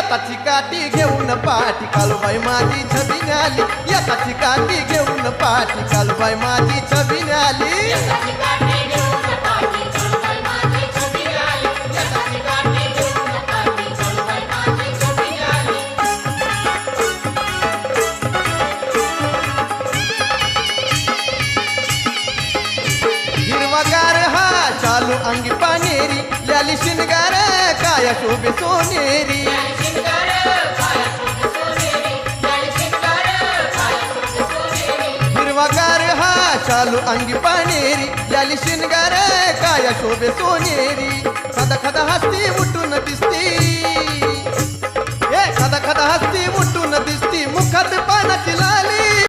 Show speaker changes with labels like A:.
A: येताची काठी घेऊन पाठी कालूबाई माझी छबीने आली येताची काठी घेऊन पाठी कालूबाई माझी छबीने आली हिरवागार हा चालू अंगी पानेरी लाली शिनगार काया शोभे सोनेरी हिरवागार हा चालू अंगी पानेरी लाली शिनगार काया शोभे सोनेरी खदा खदा हस्ती उठून दिसती खदा खदा हस्ती उठून दिसती मुखात पानाची लाली